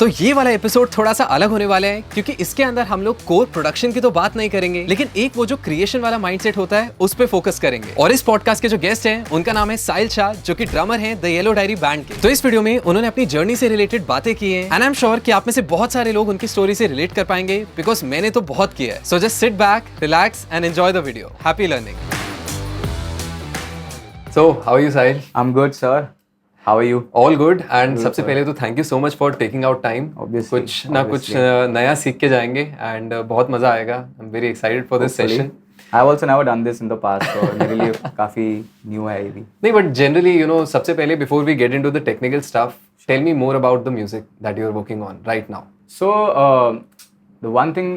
तो ये वाला एपिसोड थोड़ा सा अलग होने वाला है क्योंकि इसके अंदर हम लोग कोर प्रोडक्शन की तो बात नहीं करेंगे, लेकिन एक वो जो क्रिएशन वाला माइंडसेट होता है उस पे फोकस करेंगे। और इस पॉडकास्ट के जो गेस्ट हैं उनका नाम है साहिल शाह, जो कि ड्रमर हैं द येलो डायरी बैंड के। तो इस वीडियो में उन्होंने अपनी जर्नी से रिलेटेड बातें की हैं एंड आई एम श्योर कि आप में से बहुत सारे लोग उनकी स्टोरी से रिलेट कर पाएंगे, बिकॉज मैंने तो बहुत किया है। So just sit back, relax and enjoy the video. Happy learning. So how are you Sahil? I'm good, sir. How are you? All good and सबसे पहले तो thank you so much for taking out time. Obviously, कुछ ना कुछ नया सीख के जाएंगे एंड बहुत मजा आएगा। I am very excited for this Hopefully. Session. I've also never done this in the past, so मेरे लिए काफी new है ये भी. नहीं, बट जनरली यू नो सबसे पहले before we get into the technical stuff, tell me more about the music that you are working on right now. So the one thing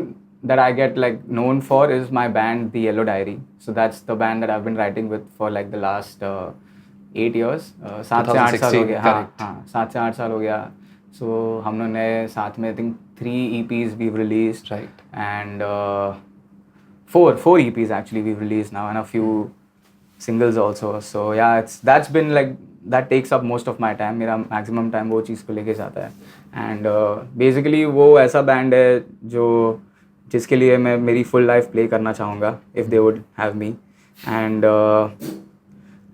that I get like known for is my band, The Yellow Diary. So that's the band that I've been writing with for like the last 8 years. 7 से 8 साल हो गया. हाँ 7 से 8 साल हो गया. So हम लोग ने साथ में I think 3 EPs we've released. Right. And 4 EPs actually we've released now and a few singles also. So yeah, that's been like that takes up most of my time. मेरा maximum time वो चीज़ को लेके जाता है. And basically वो ऐसा band है जो जिसके लिए मैं मेरी full life play करना चाहूँगा if they would have me. And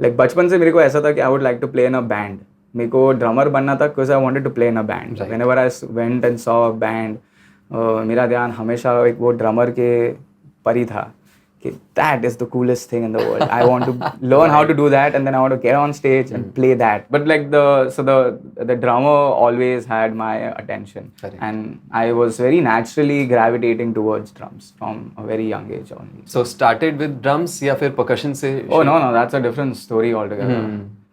like बचपन से मेरे को ऐसा था कि I would like to play in a band. मेरे को ड्रमर बनना था because I wanted to play in a band. Right. Whenever I went and saw a band, मेरा ध्यान हमेशा एक वो ड्रमर के पर ही था कि that is the coolest thing in the world. I want to learn how to do that and then I want to get on stage and play that. But like the drummer always had my attention. Correct. And I was very naturally gravitating towards drums from a very young age only. So started with drums या फिर percussion से? Oh no, that's a different story altogether.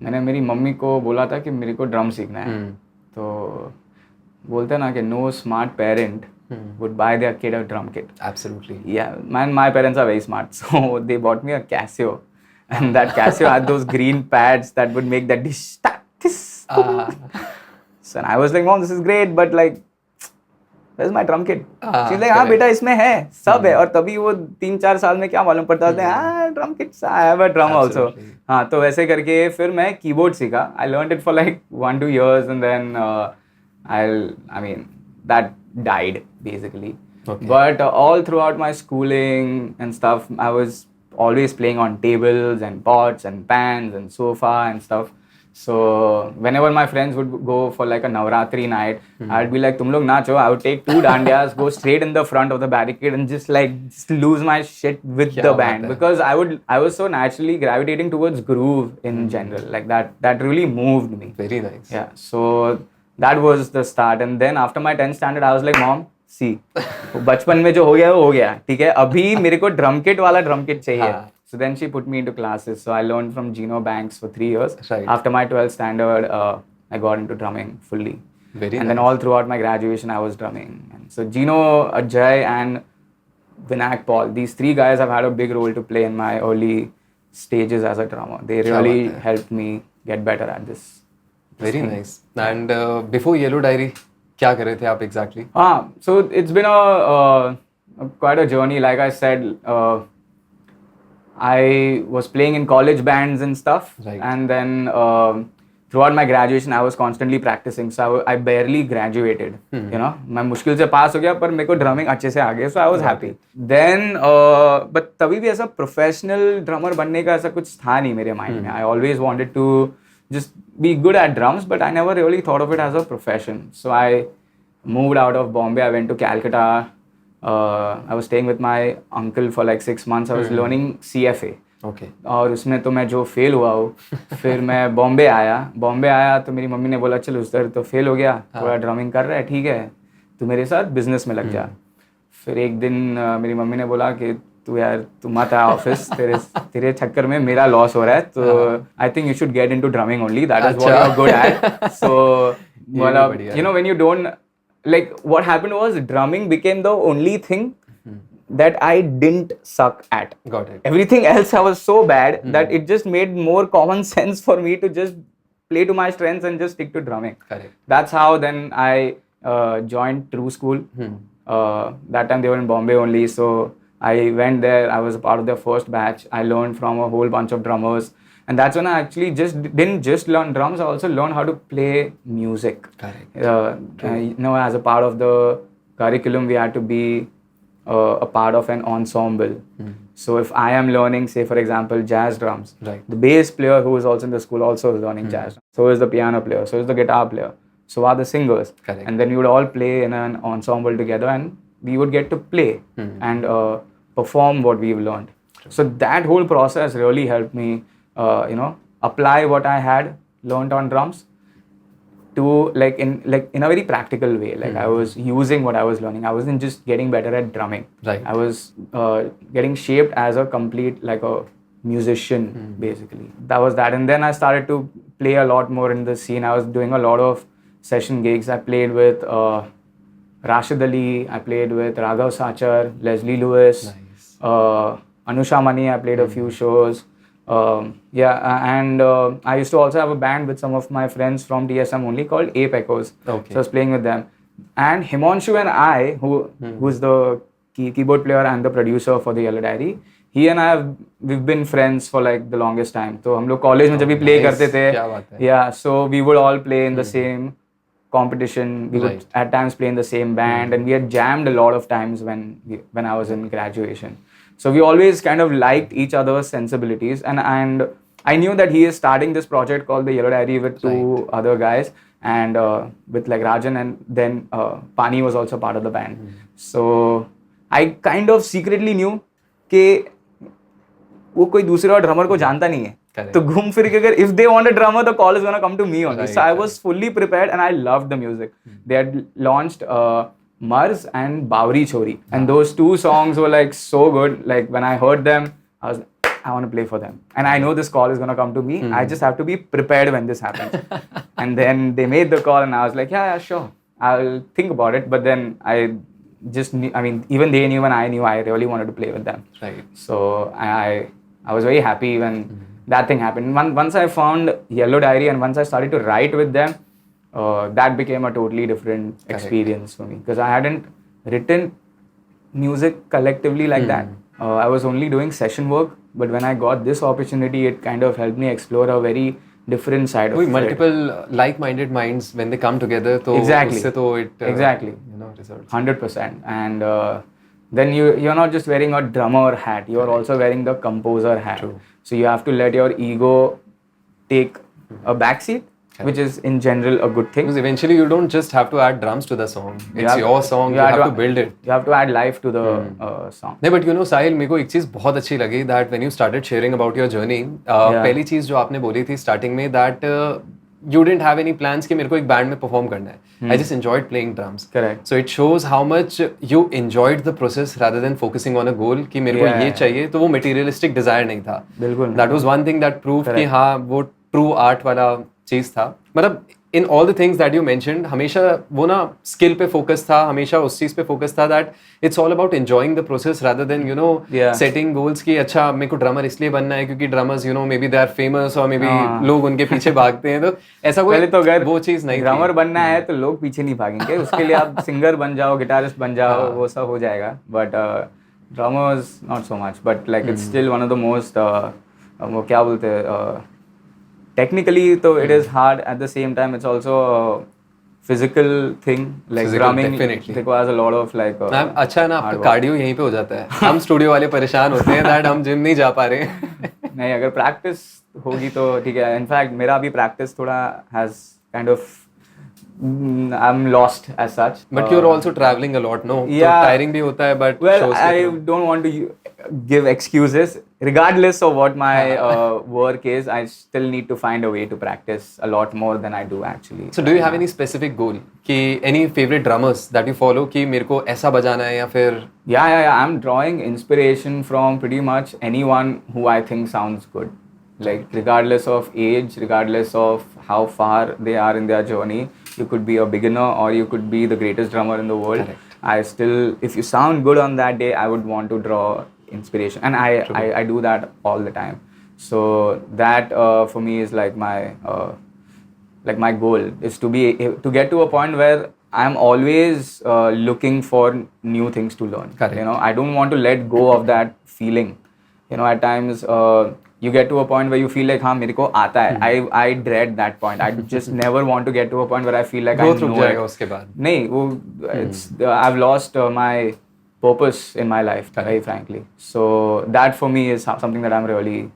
मैंने मेरी mummy को बोला था कि मेरे को ड्रम सीखना है. तो बोलते हैं ना कि no smart parent would buy their kid a drum kit. Absolutely. Yeah, my parents are very smart, so they bought me a Casio, and that Casio had those green pads that would make that dish. So I was like, Mom, this is great, but like, where's my drum kit? She's like, हाँ बेटा इसमें है, सब है. और तभी वो 3-4 साल में क्या मालूम पड़ता था, हाँ drum kits, I have a drum also. हाँ तो वैसे करके फिर मैं keyboard सीखा. I learned it for like 1-2 years, and then I mean that died basically. Okay. But all throughout my schooling and stuff, I was always playing on tables and pots and pans and sofa and stuff. So whenever my friends would go for like a Navratri night, I'd be like, "Tum log nacho." I would take 2 dandiyas, go straight in the front of the barricade, and just lose my shit with the band because I was so naturally gravitating towards groove in general. Like that really moved me. Very nice. Yeah. So that was the start, and then after my 10th standard I was like, Mom, see, बचपन में जो हो गया वो हो गया, ठीक है, अभी मेरे को ड्रम किट वाला ड्रम किट चाहिए. So then she put me into classes. So I learned from Gino Banks for 3 years. Right. After my 12th standard, I got into drumming fully. Very and nice. then all throughout my graduation, I was drumming. And so Gino, Ajay, and Vinayak Paul, these 3 guys have had a big role to play in my early stages as a drummer. They really helped me get better at this. Very nice. And before Yellow Diary, क्या कर रहे थे आप exactly? So it's been quite a journey. Like I said, I was playing in college bands and stuff. Right. And then throughout my graduation, I was constantly practicing. So I barely graduated. You know, मैं मुश्किल से पास हो गया, पर मेरे को drumming अच्छे से आ गया. So I was happy. Then, but तभी भी ऐसा professional drummer बनने का ऐसा कुछ था नहीं मेरे mind में. I always wanted to just be good at drums, but I never really thought of it as a profession. So I moved out of Bombay. I went to Calcutta. I was staying with my uncle for like 6 months. I was learning CFA. Okay. और उसमें तो मैं जो fail हुआ हूँ, फिर मैं बॉम्बे आया तो मेरी मम्मी ने बोला चल उधर तो फेल हो गया, थोड़ा ड्रमिंग कर रहा है, ठीक है, तू मेरे साथ बिजनेस में लग जा. फिर एक दिन मेरी मम्मी ने बोला कि तू यार तू मत आ ऑफिस, तेरे चक्कर में मेरा लॉस हो रहा है, तो I think you should get into drumming only, that is what you are good at. So मतलब you know when you don't like what happened was drumming became the only thing that I didn't suck at. Got it. Everything else I was so bad that it just made more common sense for me to just play to my strengths and just stick to drumming. Correct. That's how then I joined True School. That time they were in Bombay only, so I went there. I was a part of their first batch. I learned from a whole bunch of drummers. And that's when I actually didn't just learn drums, I also learned how to play music. Correct. As a part of the curriculum, we had to be a part of an ensemble. So if I am learning, say for example, jazz drums, Right. the bass player who is also in the school also is learning jazz. So is the piano player, so is the guitar player, so are the singers. Correct. And then we would all play in an ensemble together, and we would get to play and perform what we've learned. So that whole process really helped me, apply what I had learned on drums to in a very practical way. Like I was using what I was learning. I wasn't just getting better at drumming. Right. I was getting shaped as a complete like a musician basically. That was that. And then I started to play a lot more in the scene. I was doing a lot of session gigs. I played with Rashid Ali. I played with Raghav Sachar, Leslie Lewis, Nice. Anusha Mani. I played a few shows. And I used to also have a band with some of my friends from TSM only called Ape Echoes. Okay. So I was playing with them. And Himanshu and I, who's the keyboard player and the producer for the Yellow Diary, he and we've been friends for like the longest time. तो हम लोग college में जब भी play nice. करते थे, क्या बात है. yeah, so we would all play in the same competition. We would Right. at times play in the same band, and we had jammed a lot of times when I was in graduation. So we always kind of liked each other's sensibilities, and I knew that he is starting this project called the Yellow Diary with two other guys, and with like Rajan, and then Pani was also part of the band. So I kind of secretly knew कि वो कोई दूसरा drummer को जानता नहीं है. Correct. तो घूम फिर के अगर if they want a drummer, the call is gonna come to me only. Right, So I was fully prepared, and I loved the music. They had launched Mars and Bawri Chori, and those two songs were like so good. Like when I heard them, I was like, I want to play for them, and I know this call is gonna come to me. I just have to be prepared when this happens. And then they made the call, and I was like, yeah, sure, I'll think about it. But then I even they knew and I knew I really wanted to play with them. Right. So I was very happy when that thing happened. Once I found Yellow Diary and once I started to write with them, that became a totally different experience for me, because I hadn't written music collectively like that. I was only doing session work, but when I got this opportunity, it kind of helped me explore a very different side of it. Multiple like-minded minds, when they come together, तो Exactly. उससे तो it Exactly. results. 100%. And then you're not just wearing a drummer hat, you're also wearing the composer hat. True. So you have to let your ego take a backseat, which is in general a good thing. Because eventually you don't just have to add drums to the song. It's have- your song, you have to build it. You have to add life to the song. नहीं, but साहिल, मेरे को एक चीज़ बहुत अच्छी लगी that when you started sharing about your journey, पहली चीज़ जो आपने बोली थी starting में that you didn't have any plans कि मेरे को एक बैंड में perform करना है. I just enjoyed playing drums. Correct. So it shows how much you enjoyed the process rather than focusing on a goal कि मेरे को ये चाहिए, तो वो materialistic desire नहीं था. बिल्कुल. That was one thing that proved कि हाँ वो true art वाला चीज़ था. मतलब in all the things that you mentioned, हमेशा वो ना skill पे focus था, हमेशा उस चीज़ पे focus था that it's all about enjoying the process rather than setting goals कि अच्छा मेरे को drummer इसलिए बनना है क्योंकि drummers maybe they are famous or maybe लोग उनके पीछे भागते हैं, तो ऐसा कोई पहले तो अगर वो चीज़ नहीं थी. ड्रमर बनना है तो लोग पीछे नहीं भागेंगे, उसके लिए आप सिंगर बन जाओ, गिटारिस्ट बन जाओ, वो सब हो जाएगा. But drummers not so much, but like it's still one of the most वो क्या बोलते हैं, technically though it is hard, at the same time it's also a physical thing, like Physical, drumming definitely. requires a lot of like ma'am अच्छा है ना, आपका hard work. Cardio यहीं पे हो जाता है. हम स्टूडियो वाले परेशान होते हैं दैट हम जिम नहीं जा पा रहे हैं. नहीं, अगर प्रैक्टिस होगी तो ठीक है. इनफैक्ट मेरा भी प्रैक्टिस थोड़ा has kind of I am lost as such. But you are also travelling a lot, no? Yeah. Tiring भी होता है, but Well, I don't want to give excuses. Regardless of what my work is, I still need to find a way to practice a lot more than I do actually. So do you have any specific goal कि any favorite drummers that you follow कि मेरे को ऐसा बजाना है, या फिर Yeah. I'm drawing inspiration from pretty much anyone who I think sounds good. Like regardless of age, regardless of how far they are in their journey, you could be a beginner or you could be the greatest drummer in the world. Correct. I still, if you sound good on that day, I would want to draw inspiration, and I do that all the time. So that for me is like my goal is to get to a point where I'm always looking for new things to learn. Correct. I don't want to let go of that feeling. At times you get to a point where you feel like हाँ मेरे को आता है. I dread that point. I just never want to get to a point where I feel like I growth रुक know जाएगा it. उसके बाद. नहीं वो it's I've lost my purpose in my life, very frankly. So that for me is something that I'm really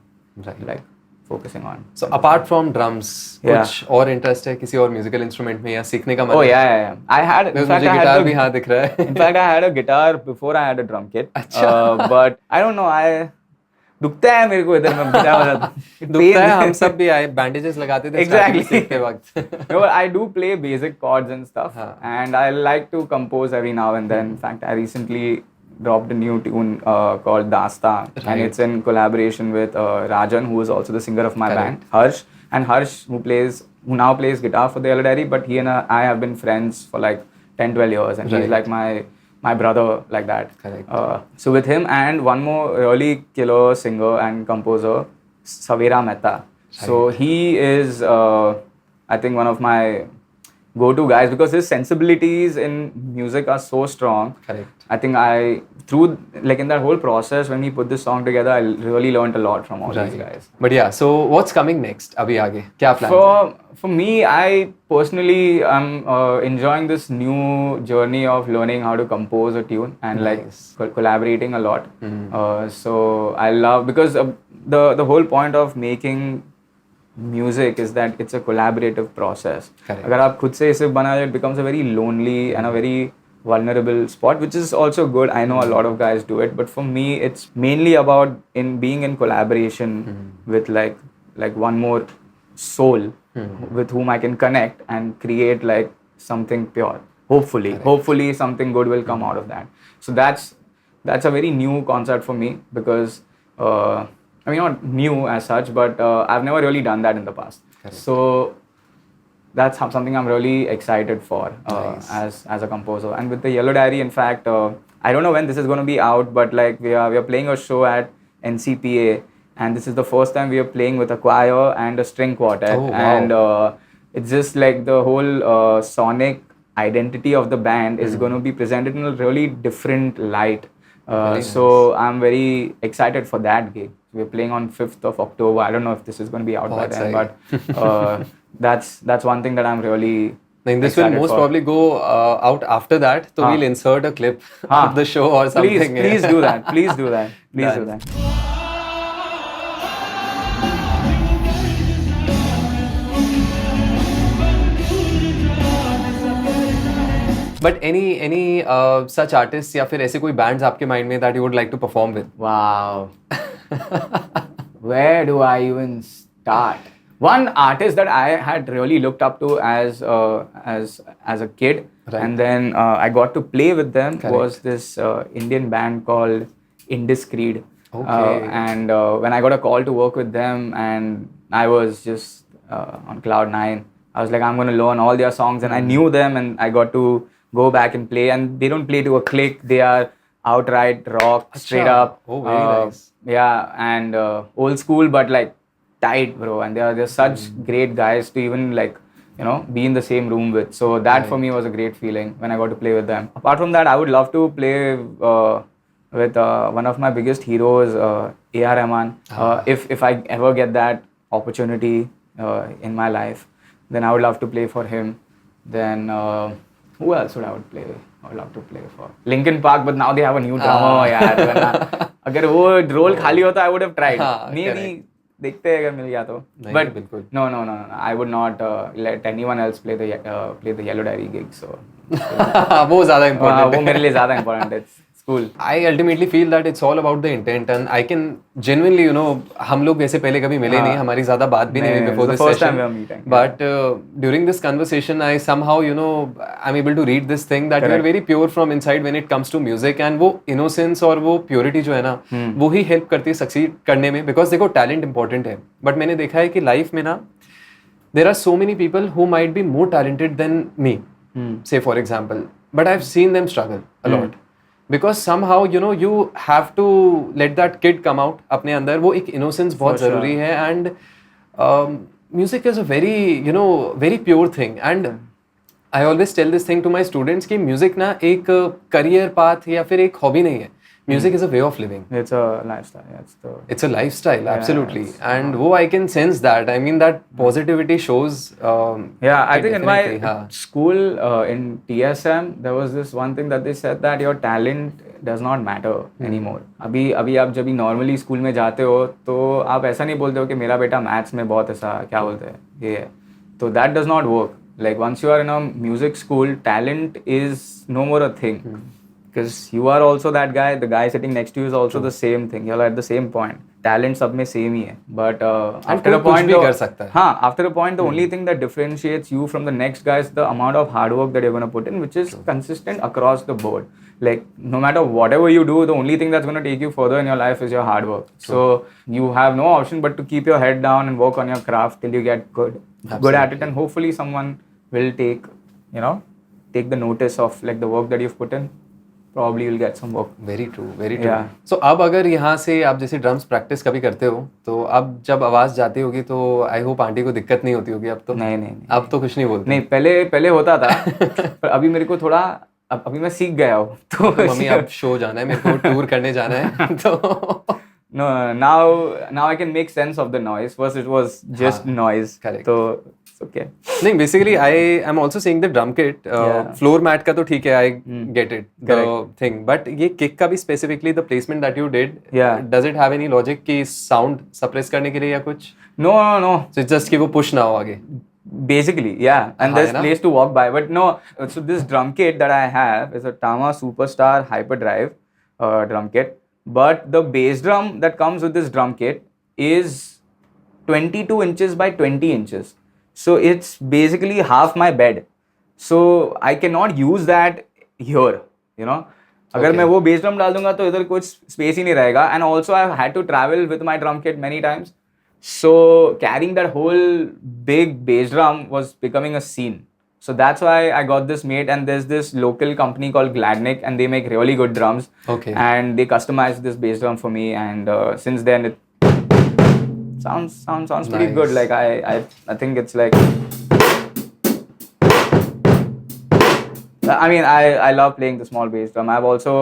like focusing on. So apart from drums, Yeah. कुछ और interest है किसी और म्यूजिकल इंस्ट्रूमेंट में या सीखने का मन? Oh yeah. I had, in fact, मुझे I गिटार had भी हाथ दिख रहा है. in fact, I had a guitar before I had a drum kit. But I don't know. दुखता है मेरे को इधर में गिटार बजाता हूँ. दुखता है, हम सब भी आए बैंडेजेस लगाते थे Exactly. सीखते वक्त. No, I do play basic chords and stuff, and I like to compose every now and then. In fact, I recently dropped a new tune called Dastan, and it's in collaboration with Rajan, who is also the singer of my band, Harsh. And Harsh, who now plays guitar for the Yellow Diary, but he and I have been friends for like 10-12 years, and he's like my brother, like that. Correct. So with him and one more really killer singer and composer, Savera Mehta. So he is, I think, one of my go-to guys because his sensibilities in music are so strong. Correct. I think in that whole process when we put this song together, I really learned a lot from all these guys. But yeah, so what's coming next? अभी आगे क्या plans? For me, I personally am enjoying this new journey of learning how to compose a tune and like collaborating a lot. So I love because the whole point of making music is that it's a collaborative process. Correct. अगर आप खुद से इसे बनाए, it becomes a very lonely and a very vulnerable spot, which is also good. I know a lot of guys do it, but for me, it's mainly about being in collaboration with like one more soul with whom I can connect and create like something pure. Hopefully something good will come out of that. So that's a very new concept for me because I mean not new as such, but I've never really done that in the past. Correct. So that's something I'm really excited for as a composer. And with the Yellow Diary, in fact, I don't know when this is going to be out, but like we are playing a show at NCPA, and this is the first time we are playing with a choir and a string quartet. Oh, wow. And it's just like the whole sonic identity of the band is going to be presented in a really different light. So I'm very excited for that gig. We're playing on 5th of October. I don't know if this is going to be out by then, but that's one thing that I'm really this will most probably go out after that. So we'll insert a clip of the show or something. Please do that. Please do that. Please do that. But any such artists या फिर ऐसे कोई bands आपके mind में that you would like to perform with? Wow. Where do I even start? One artist that I had really looked up to as a kid, and then I got to play with them was this Indian band called Indiscreet. Okay. And when I got a call to work with them, and I was just on cloud 9. I was like, I'm going to learn all their songs, and I knew them, and I got to go back and play. And they don't play to a click; they are outright rock, straight up. Oh, very nice. Yeah, and old school, but like tight, bro. And they're such great guys to even like, you know, be in the same room with. So that for me was a great feeling when I got to play with them. Apart from that, I would love to play with one of my biggest heroes, A.R. Rahman. If I ever get that opportunity in my life, then I would love to play for him. Then who else would I would love to play for? Linkin Park, but now they have a new drummer. यार, अगर वो role खाली होता, I would have tried. Maybe देखते हैं अगर मिल गया तो. But no. I would not let anyone else play the Yellow Diary gig. So वो ज़्यादा important. वो मेरे लिए ज़्यादा important. It's cool. I ultimately feel that it's all about the intent, and I can genuinely, you know, हम लोग वैसे पहले कभी मिले नहीं, हमारी ज़्यादा बात भी नहीं हुई before this first session. time we are meeting. But during this conversation, I somehow, you know, I'm able to read this thing that you are very pure from inside when it comes to music, and वो innocence और वो purity जो है ना, वो ही help करती है succeed करने में, because देखो talent important है. But मैंने देखा है कि life में ना, there are so many people who might be more talented than me, say for example, but I've seen them struggle a lot. Because somehow, you know, you have to let that kid come out अपने अंदर. वो एक innocence बहुत ज़रूरी है, and music is a very, you know, very pure thing. And I always tell this thing to my students कि music ना एक career path या फिर एक hobby नहीं है. Music is a way of living. It's a lifestyle. It's a lifestyle, absolutely. it's- And wo I can sense that. I mean, that positivity shows. Yeah, I it think in my definitely, हाँ. school in TSM there was this one thing that they said that your talent does not matter anymore. अभी आप जब भी normally school में जाते हो तो आप ऐसा नहीं बोलते हो कि मेरा बेटा मैथ्स में बहुत ऐसा क्या बोलते हैं ये है, तो that does not work. Like once you are in a music school, talent is no more a thing. Because you are also that guy, the guy sitting next to you is also the same thing. You're at the same point. Talent सब में same ही है. But after a कुछ point, भी कर सकता है. हाँ, after a point, the only thing that differentiates you from the next guy is the amount of hard work that you're going to put in, which is consistent across the board. Like no matter whatever you do, the only thing that's going to take you further in your life is your hard work. So you have no option but to keep your head down and work on your craft till you get good at it, and hopefully someone will take the notice of like the work that you've put in. Probably you'll get some work. Very true, very true. Yeah. So अब अगर यहाँ से आप जैसे drums practice कभी करते हो तो अब जब आवाज जाती होगी तो आई होप आंटी को दिक्कत नहीं होती होगी अब तो. नहीं अब तो कुछ नहीं बोलते. नहीं, पहले होता था पर अभी मेरे को थोड़ा अभी मैं सीख गया हूँ तो मम्मी अब शो जाना है, मेरे को टूर करने जाना है तो No, now I can make sense of the noise. First it was just noise. Correct. So it's okay. नहीं, basically I am also saying the drum kit. Floor mat का तो ठीक है, I get it. The thing. But ये kick का भी specifically the placement that you did. Yeah. Does it have any logic कि sound suppress करने के लिए या कुछ? No. So it's just कि वो push ना हो आगे. Basically, yeah. And there's place to walk by. But no, so this drum kit that I have is a Tama Superstar Hyperdrive drum kit. But the bass drum that comes with this drum kit is 22 inches by 20 inches. So it's basically half my bed. So I cannot use that here, अगर मैं वो bass drum डाल दूंगा तो इधर कुछ space ही नहीं रहेगा. And also I've had to travel with my drum kit many times. So carrying that whole big bass drum was becoming a scene. So that's why I got this made, and there's this local company called Gladnick, and they make really good drums. Okay. And they customized this bass drum for me, and since then it sounds pretty Nice. good. Like I think it's like, I mean I love playing the small bass drum. I've also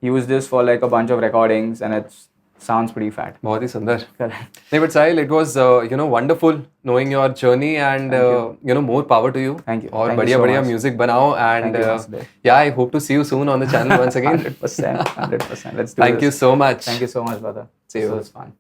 used this for like a bunch of recordings, and it sounds pretty fat. बहुत ही सुंदर. Correct. नहीं, but Sahil, it was wonderful knowing your journey, and more power to you. Thank you. और Thank you बढ़िया so बढ़िया much. music बनाओ, and Thank you, Vasudev. yeah, I hope to see you soon on the channel once again. 100%. Let's do Thank this. you so much. Thank you so much, brother. See you. This was fun.